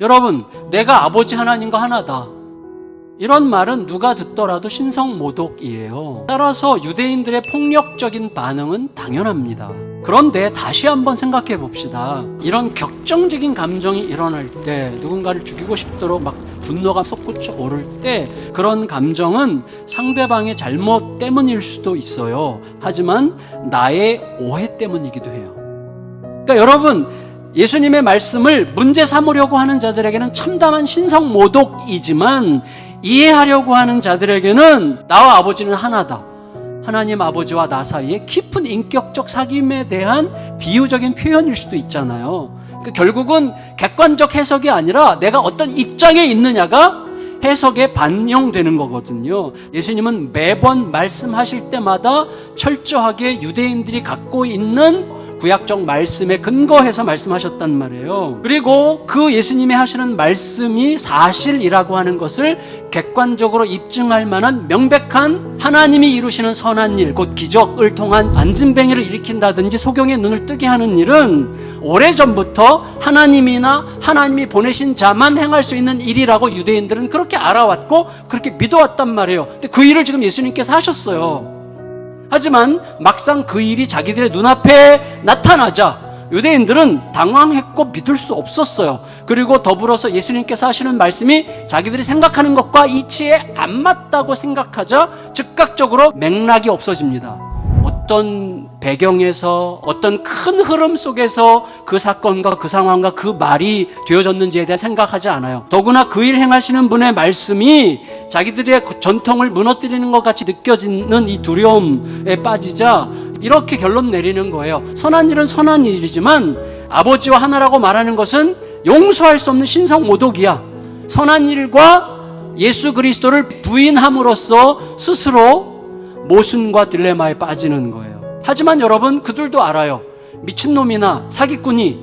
여러분, 내가 아버지 하나님과 하나다, 이런 말은 누가 듣더라도 신성모독이에요. 따라서 유대인들의 폭력적인 반응은 당연합니다. 그런데 다시 한번 생각해 봅시다. 이런 격정적인 감정이 일어날 때, 누군가를 죽이고 싶도록 막 분노가 솟구쳐 오를 때, 그런 감정은 상대방의 잘못 때문일 수도 있어요. 하지만 나의 오해 때문이기도 해요. 그러니까 여러분, 예수님의 말씀을 문제 삼으려고 하는 자들에게는 참담한 신성모독이지만, 이해하려고 하는 자들에게는 나와 아버지는 하나다, 하나님 아버지와 나 사이에 깊은 인격적 사귐에 대한 비유적인 표현일 수도 있잖아요. 그러니까 결국은 객관적 해석이 아니라 내가 어떤 입장에 있느냐가 해석에 반영되는 거거든요. 예수님은 매번 말씀하실 때마다 철저하게 유대인들이 갖고 있는 구약적 말씀에 근거해서 말씀하셨단 말이에요. 그리고 그 예수님이 하시는 말씀이 사실이라고 하는 것을 객관적으로 입증할 만한 명백한 하나님이 이루시는 선한 일, 곧 기적을 통한 안진뱅이를 일으킨다든지 소경의 눈을 뜨게 하는 일은 오래전부터 하나님이나 하나님이 보내신 자만 행할 수 있는 일이라고 유대인들은 그렇게 알아왔고 그렇게 믿어왔단 말이에요. 근데 그 일을 지금 예수님께서 하셨어요. 하지만 막상 그 일이 자기들의 눈앞에 나타나자 유대인들은 당황했고 믿을 수 없었어요. 그리고 더불어서 예수님께서 하시는 말씀이 자기들이 생각하는 것과 이치에 안 맞다고 생각하자 즉각적으로 맥락이 없어집니다. 어떤 배경에서, 어떤 큰 흐름 속에서 그 사건과 그 상황과 그 말이 되어졌는지에 대해 생각하지 않아요. 더구나 그 일 행하시는 분의 말씀이 자기들의 전통을 무너뜨리는 것 같이 느껴지는 이 두려움에 빠지자 이렇게 결론 내리는 거예요. 선한 일은 선한 일이지만 아버지와 하나라고 말하는 것은 용서할 수 없는 신성모독이야. 선한 일과 예수 그리스도를 부인함으로써 스스로 모순과 딜레마에 빠지는 거예요. 하지만 여러분, 그들도 알아요. 미친놈이나 사기꾼이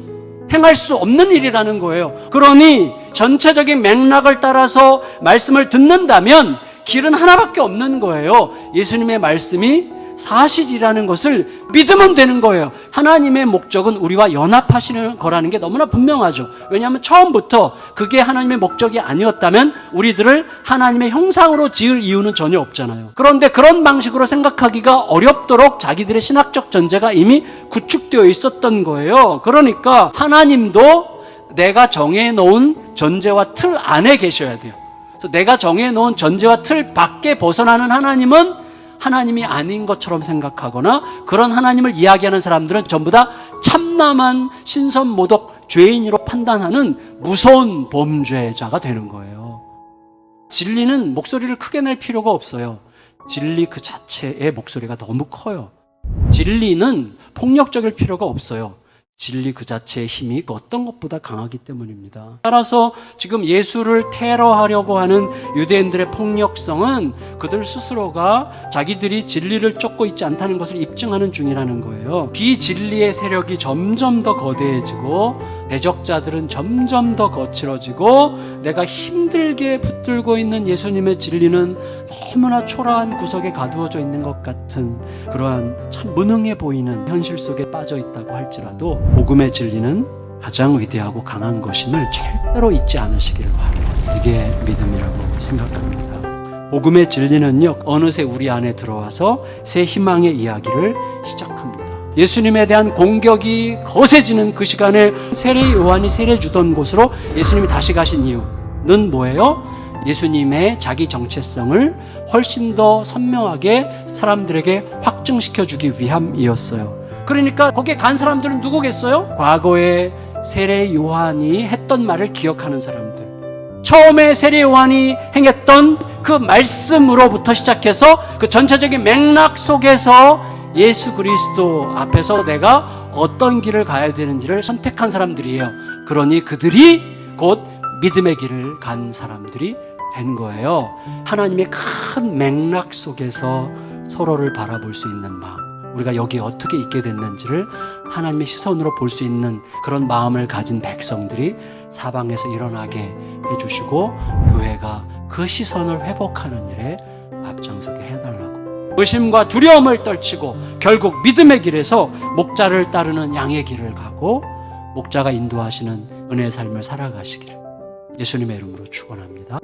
행할 수 없는 일이라는 거예요. 그러니 전체적인 맥락을 따라서 말씀을 듣는다면 길은 하나밖에 없는 거예요. 예수님의 말씀이 사실이라는 것을 믿으면 되는 거예요. 하나님의 목적은 우리와 연합하시는 거라는 게 너무나 분명하죠. 왜냐하면 처음부터 그게 하나님의 목적이 아니었다면 우리들을 하나님의 형상으로 지을 이유는 전혀 없잖아요. 그런데 그런 방식으로 생각하기가 어렵도록 자기들의 신학적 전제가 이미 구축되어 있었던 거예요. 그러니까 하나님도 내가 정해놓은 전제와 틀 안에 계셔야 돼요. 그래서 내가 정해놓은 전제와 틀 밖에 벗어나는 하나님은 하나님이 아닌 것처럼 생각하거나, 그런 하나님을 이야기하는 사람들은 전부 다 참남한 신선모독 죄인으로 판단하는 무서운 범죄자가 되는 거예요. 진리는 목소리를 크게 낼 필요가 없어요. 진리 그 자체의 목소리가 너무 커요. 진리는 폭력적일 필요가 없어요. 진리 그 자체의 힘이 그 어떤 것보다 강하기 때문입니다. 따라서 지금 예수를 테러하려고 하는 유대인들의 폭력성은 그들 스스로가 자기들이 진리를 쫓고 있지 않다는 것을 입증하는 중이라는 거예요. 비진리의 세력이 점점 더 거대해지고 대적자들은 점점 더 거칠어지고 내가 힘들게 붙들고 있는 예수님의 진리는 너무나 초라한 구석에 가두어져 있는 것 같은 그러한 참 무능해 보이는 현실 속에 빠져 있다고 할지라도 복음의 진리는 가장 위대하고 강한 것임을 절대로 잊지 않으시기를 바랍니다. 이게 믿음이라고 생각합니다. 복음의 진리는요, 어느새 우리 안에 들어와서 새 희망의 이야기를 시작합니다. 예수님에 대한 공격이 거세지는 그 시간에 세례 요한이 세례 주던 곳으로 예수님이 다시 가신 이유는 뭐예요? 예수님의 자기 정체성을 훨씬 더 선명하게 사람들에게 확증시켜주기 위함이었어요. 그러니까 거기에 간 사람들은 누구겠어요? 과거에 세례 요한이 했던 말을 기억하는 사람들, 처음에 세례 요한이 행했던 그 말씀으로부터 시작해서 그 전체적인 맥락 속에서 예수 그리스도 앞에서 내가 어떤 길을 가야 되는지를 선택한 사람들이에요. 그러니 그들이 곧 믿음의 길을 간 사람들이 된 거예요. 하나님의 큰 맥락 속에서 서로를 바라볼 수 있는 마음, 우리가 여기에 어떻게 있게 됐는지를 하나님의 시선으로 볼 수 있는 그런 마음을 가진 백성들이 사방에서 일어나게 해주시고 교회가 그 시선을 회복하는 일에 앞장서게 해달라고, 의심과 두려움을 떨치고 결국 믿음의 길에서 목자를 따르는 양의 길을 가고 목자가 인도하시는 은혜의 삶을 살아가시기를 예수님의 이름으로 축원합니다.